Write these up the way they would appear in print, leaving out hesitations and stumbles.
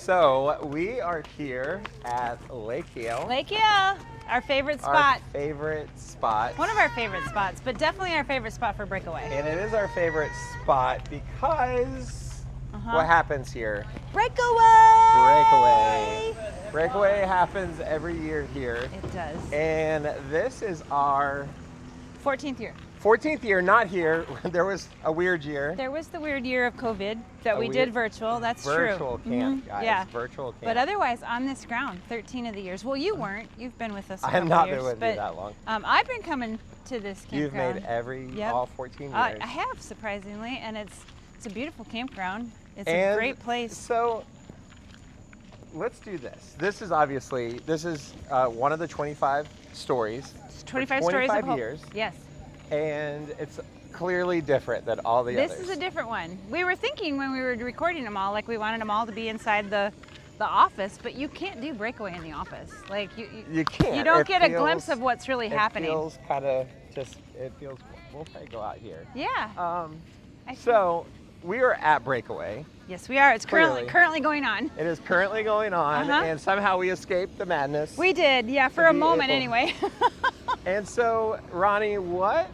So we are here at Lake Yale. Lake Yale, our favorite spot. Our favorite spot. One of our favorite spots, but definitely our favorite spot for Breakaway. And it is our favorite spot because what happens here? Breakaway! Breakaway happens every year here. It does. And this is our 14th year. 14th year, not here. There was a weird year. There was the weird year of COVID that we did virtual. That's virtual true. camp, guys. Yeah. Virtual camp. But otherwise, on this ground, 13 of the years. Well, you weren't. You've been with us a I have couple not years, been with you that long. I've been coming to this campground. You've made all 14 years. I have, surprisingly, and it's a beautiful campground. It's a great place. So let's do this. This is one of the 25 stories. 25 stories of hope. Years. Yes. And it's clearly different than all the others. This is a different one. We were thinking when we were recording them all, like we wanted them all to be inside the office, but you can't do Breakaway in the office. Like you can't. You don't get a glimpse of what's really happening. It feels kind of we'll probably go out here. Yeah. So we are at Breakaway. Yes, we are. It's currently going on. It is currently going on, and somehow we escaped the madness. We did, yeah, for a moment anyway. And so, Ronnie, what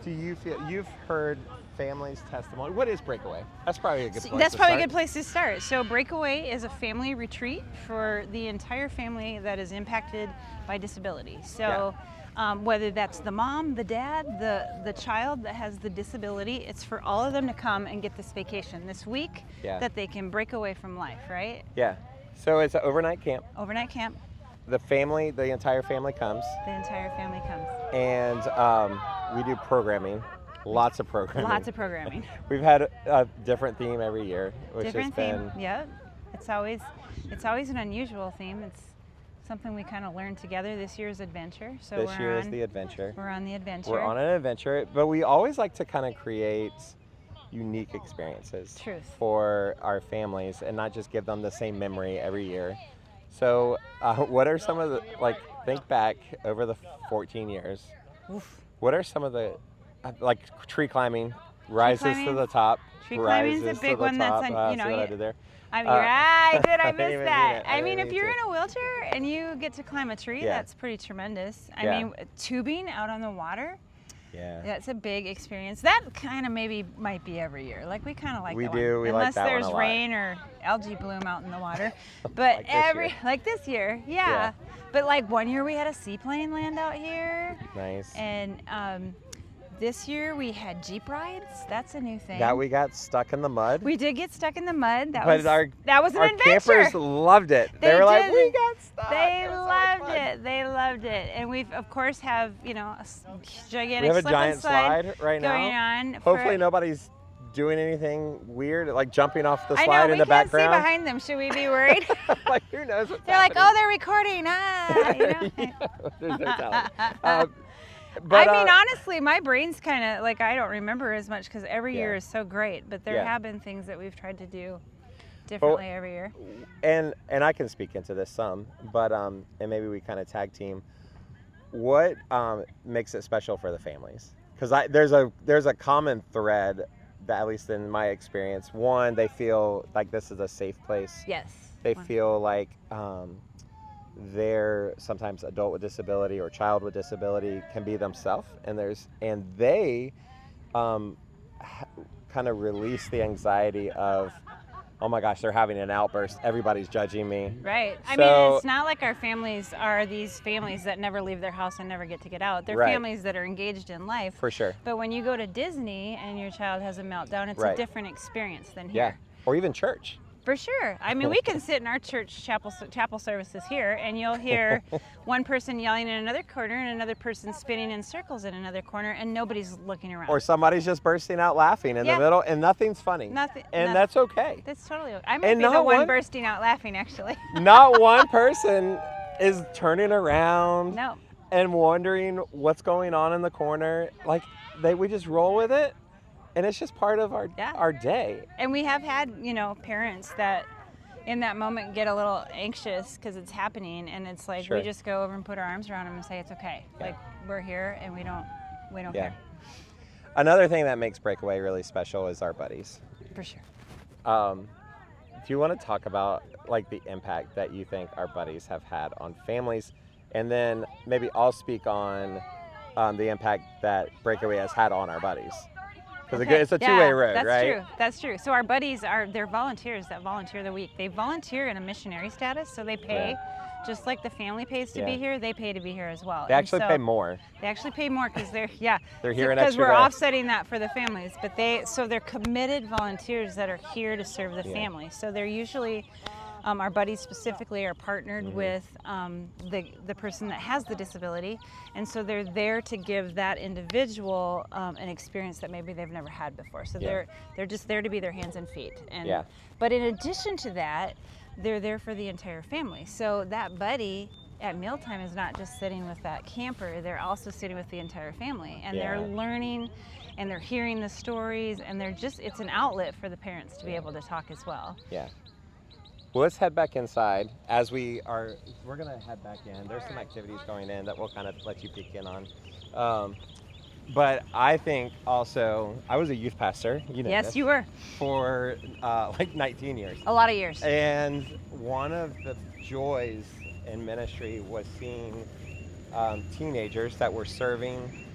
do you feel? You've heard families' testimony. What is Breakaway? That's probably a good place to start. That's probably a good place to start. So Breakaway is a family retreat for the entire family that is impacted by disability. So whether that's the mom, the dad, the child that has the disability, it's for all of them to come and get this vacation this week that they can break away from life, right? Yeah. So it's an overnight camp. Overnight camp. The entire family comes. The entire family comes. And we do programming. Lots of programming. Lots of programming. We've had a different theme every year, which different has theme. been. Yeah. It's always an unusual theme. It's something we kind of learned together. This year's adventure. So this year is the adventure. We're on the adventure. We're on an adventure, but we always like to kind of create unique experiences for our families and not just give them the same memory every year. So what are some of the, think back over the 14 years, what are some of the, tree climbing, rises to the top. Tree climbing is a big one that's, see what I did there? I mean, I missed that. I mean, if you're in a wheelchair and you get to climb a tree, that's pretty tremendous. I mean, tubing out on the water. Yeah. That's a big experience. That kind of might be every year. Like we kind of like that one. We unless like that there's one a lot. rain or algae bloom out in the water. But like this year, yeah. But like one year we had a seaplane land out here. Nice. And this year we had Jeep rides. That's a new thing. That we got stuck in the mud. We did get stuck in the mud. That was an adventure. Campers loved it. They were like, we got stuck. They loved it. They loved it. And we've of course have, a gigantic we have a slip giant and slide right going now. on. Hopefully nobody's doing anything weird, like jumping off the slide in the background. I know, we can't see behind them. Should we be worried? Like, who knows what's They're happening? like, oh, they're recording. There's no telling. But, I mean, honestly, my brain's kind of like, I don't remember as much because every year is so great. But there have been things that we've tried to do differently every year. And I can speak into this some, but and maybe we kind of tag team. What makes it special for the families? Because there's a common thread that, at least in my experience, one, they feel like this is a safe place. Yes. They feel like they're sometimes adult with disability or child with disability can be themselves, and they kind of release the anxiety of, oh my gosh, they're having an outburst, everybody's judging me. Right. I mean, it's not like our families are these families that never leave their house and never get to get out. They're families that are engaged in life. For sure. But when you go to Disney and your child has a meltdown, it's a different experience than here. Yeah. Or even church. For sure. I mean, we can sit in our church chapel services here, and you'll hear one person yelling in another corner and another person spinning in circles in another corner, and nobody's looking around. Or somebody's just bursting out laughing in the middle, and nothing's funny. That's okay. That's totally okay. I might be the one bursting out laughing, actually. Not one person is turning around No. and wondering what's going on in the corner. Like, we just roll with it. And it's just part of our day. And we have had, parents that in that moment get a little anxious because it's happening, and it's like we just go over and put our arms around them and say it's okay. Like, we're here and we don't care. Another thing that makes Breakaway really special is our buddies. For sure. do you want to talk about like the impact that you think our buddies have had on families, and then maybe I'll speak on the impact that Breakaway has had on our buddies, because it's a two-way road, that's right? True. That's true. So our buddies they're volunteers that volunteer the week. They volunteer in a missionary status, so they pay. Just like the family pays to be here, they pay to be here as well. They actually pay more. They actually pay more because they're here an extra because we're day. offsetting that for the families. But they're committed volunteers that are here to serve the family. So they're usually our buddies specifically are partnered with the person that has the disability, and so they're there to give that individual an experience that maybe they've never had before. So they're just there to be their hands and feet. And but in addition to that, they're there for the entire family. So that buddy at mealtime is not just sitting with that camper, they're also sitting with the entire family. And they're learning and they're hearing the stories, and it's an outlet for the parents to be able to talk as well. Yeah. Well, let's head back inside. We're gonna head back in. There's some activities going in that we'll kind of let you peek in on. But I think also, I was a youth pastor, Yes, you were. For like 19 years. A lot of years. And one of the joys in ministry was seeing teenagers that were serving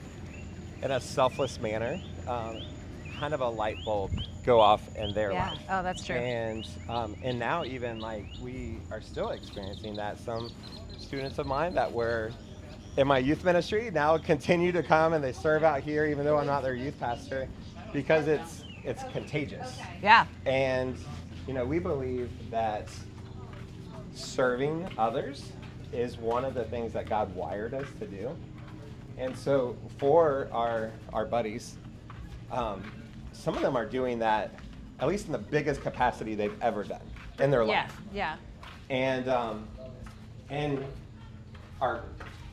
in a selfless manner, kind of a light bulb go off in their life. Oh, that's true. And now even like we are still experiencing that. Some students of mine that were in my youth ministry now continue to come and they serve out here, even though I'm not their youth pastor, because it's contagious. Yeah. And we believe that serving others is one of the things that God wired us to do. And so for our buddies, some of them are doing that at least in the biggest capacity they've ever done in their life. Yeah. And our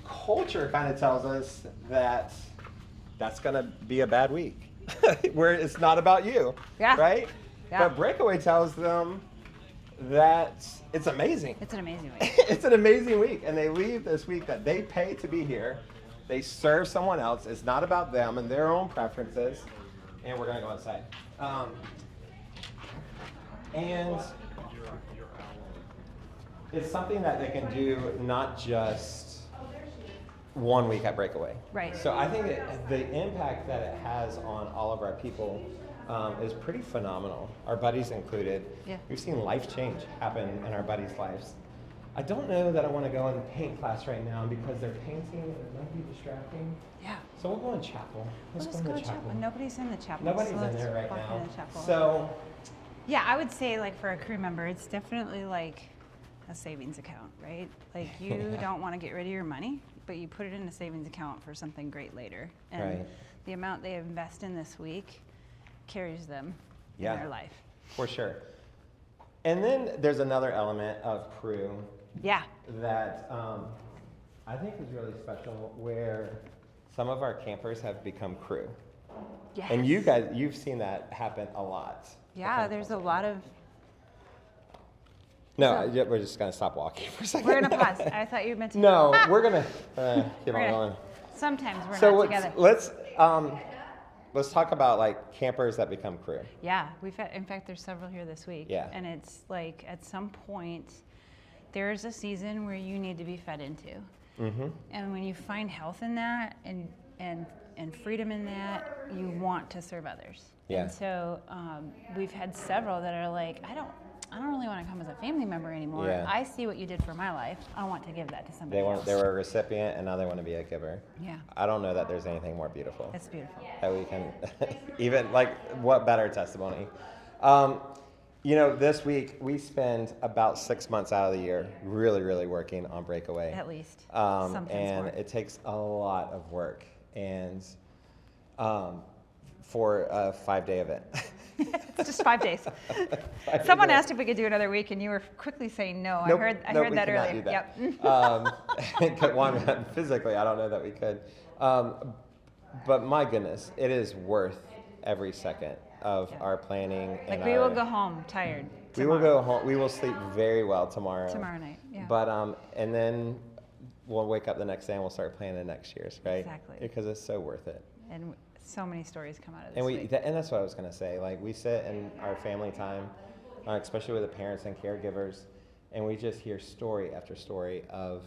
culture kind of tells us that that's going to be a bad week, where it's not about you, right? Yeah. But Breakaway tells them that it's amazing. It's an amazing week. It's an amazing week, and they leave this week that they pay to be here. They serve someone else. It's not about them and their own preferences. And we're going to go outside. And it's something that they can do not just 1 week at Breakaway. Right. So I think the impact that it has on all of our people is pretty phenomenal, our buddies included. Yeah. We've seen life change happen in our buddies' lives. I don't know that I want to go in paint class right now because they're painting and it might be distracting. Yeah. So we'll go in chapel. Let's go to chapel. Nobody's in the chapel. Nobody's in there right now. The so yeah, I would say like for a crew member, it's definitely like a savings account, right? Like you don't want to get rid of your money, but you put it in a savings account for something great later. And the amount they invest in this week carries them in their life. For sure. And then there's another element of crew that I think is really special, where some of our campers have become crew. Yes. And you've seen that happen a lot. Yeah, there's a lot of... No, we're just going to stop walking for a second. We're going to pause. I thought you meant to... No, we're going to keep on going. Sometimes we're not together. Let's talk about like campers that become crew. Yeah, in fact, there's several here this week. Yeah. And it's like at some point, there's a season where you need to be fed into. Mm-hmm. And when you find health in that and freedom in that, you want to serve others. Yeah. And so we've had several that are like, I don't really want to come as a family member anymore. Yeah. I see what you did for my life. I want to give that to somebody else. They were a recipient, and now they want to be a giver. Yeah. I don't know that there's anything more beautiful. It's beautiful. That we can, even like, what better testimony? This week we spend about 6 months out of the year really, really working on Breakaway. At least. And it takes a lot of work, and for a 5-day event. It's just 5 days. Someone asked if we could do another week, and you were quickly saying no. Nope, I heard that earlier. Do that. Yep. Physically, I don't know that we could. But my goodness, it is worth every second of our planning. Like we will go home tired. We will go home. We will sleep very well tomorrow. Tomorrow night. Yeah. But and then we'll wake up the next day and we'll start planning next year's, right? Exactly. Because it's so worth it. And so many stories come out of this week. And that's what I was going to say. Like, we sit in our family time especially with the parents and caregivers. And we just hear story after story of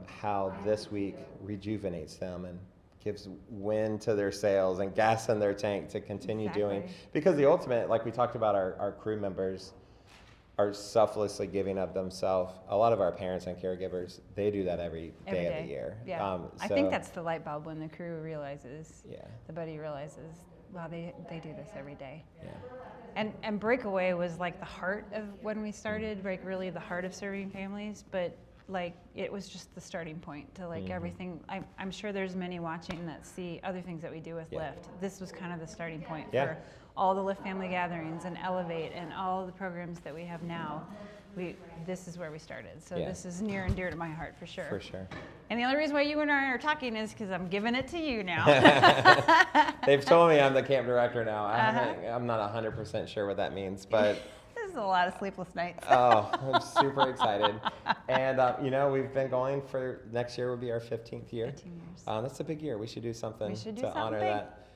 how this week rejuvenates them and gives wind to their sails and gas in their tank to continue doing. Because the ultimate, like we talked about, our crew members are selflessly giving of themselves. A lot of our parents and caregivers, they do that every day of the year. Yeah. I think that's the light bulb when the crew realizes, the buddy realizes, wow, they do this every day. Yeah. And Breakaway was like the heart of when we started, like really the heart of serving families, but like it was just the starting point to like everything. I'm sure there's many watching that see other things that we do with Lyft. This was kind of the starting point for all the Lyft family gatherings and Elevate and all the programs that we have now. This is where we started. So this is near and dear to my heart for sure. For sure. And the only reason why you and I are talking is because I'm giving it to you now. They've told me I'm the camp director now. I'm not 100% sure what that means, but this is a lot of sleepless nights. I'm super excited. And, we've been going for next year will be our 15th year. 15 years. That's a big year. We should do something to honor that.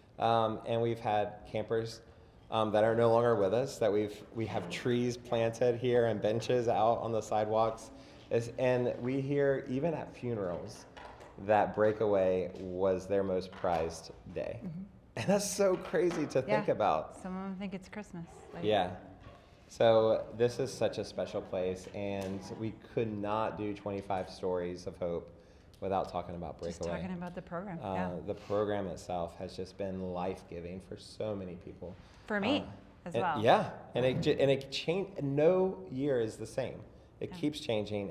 And we've had campers that are no longer with us, that we have trees planted here and benches out on the sidewalks. And we hear, even at funerals, that Breakaway was their most prized day. And that's so crazy to think about. Some of them think it's Christmas. So this is such a special place, and we could not do 25 stories of hope without talking about Breakaway. Just talking about the program. The program itself has just been life-giving for so many people. For me as well. Yeah, and it changed. No year is the same. It keeps changing,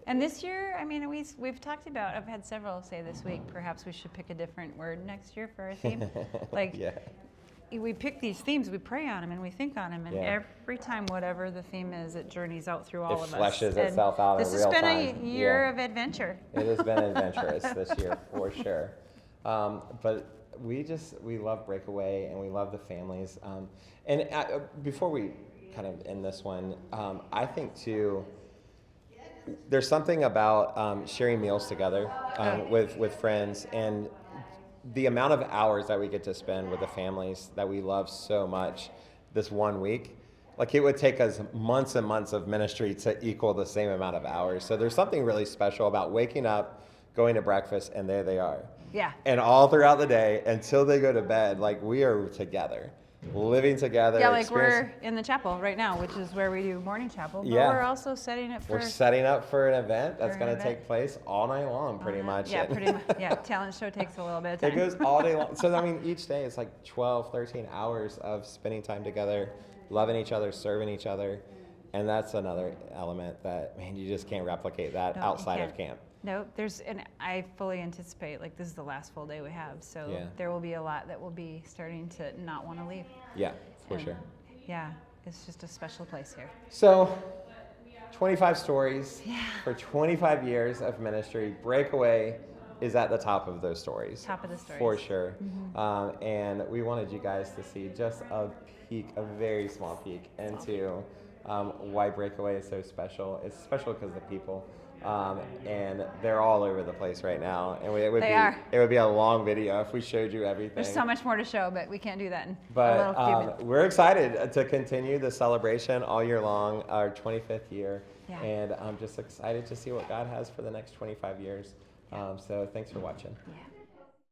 And this year, I mean, we've talked about. I've had several say this week. Perhaps we should pick a different word next year for our theme. We pick these themes, we pray on them, and we think on them, and every time, whatever the theme is, it journeys out through all of us. It fleshes itself out in real time. This has been a year of adventure. It has been adventurous this year, for sure. But we love Breakaway, and we love the families. Before we kind of end this one, I think, too, there's something about sharing meals together with friends, and the amount of hours that we get to spend with the families that we love so much this 1 week, like it would take us months and months of ministry to equal the same amount of hours. So there's something really special about waking up, going to breakfast, and there they are. Yeah. And all throughout the day until they go to bed, like we are together, living together. Yeah, like we're in the chapel right now, which is where we do morning chapel. But we're also setting up for... We're setting up for an event that's going to take place all night long, pretty much. Yeah, pretty much. Yeah, talent show takes a little bit of time. It goes all day long. So, I mean, each day it's like 12, 13 hours of spending time together, loving each other, serving each other. And that's another element that, man, you just can't replicate that outside of camp. No, and I fully anticipate, like, this is the last full day we have, so there will be a lot that will be starting to not want to leave. Yeah, for sure. Yeah, it's just a special place here. So, 25 stories for 25 years of ministry. Breakaway is at the top of those stories. Top of the stories. For sure. And we wanted you guys to see just a peek, a very small peek into why Breakaway is so special. It's special because of the people. And they're all over the place right now. And it would be a long video if we showed you everything. There's so much more to show, but we can't do that in but, a little few we're excited to continue the celebration all year long, our 25th year. Yeah. And I'm just excited to see what God has for the next 25 years. So thanks for watching. Yeah.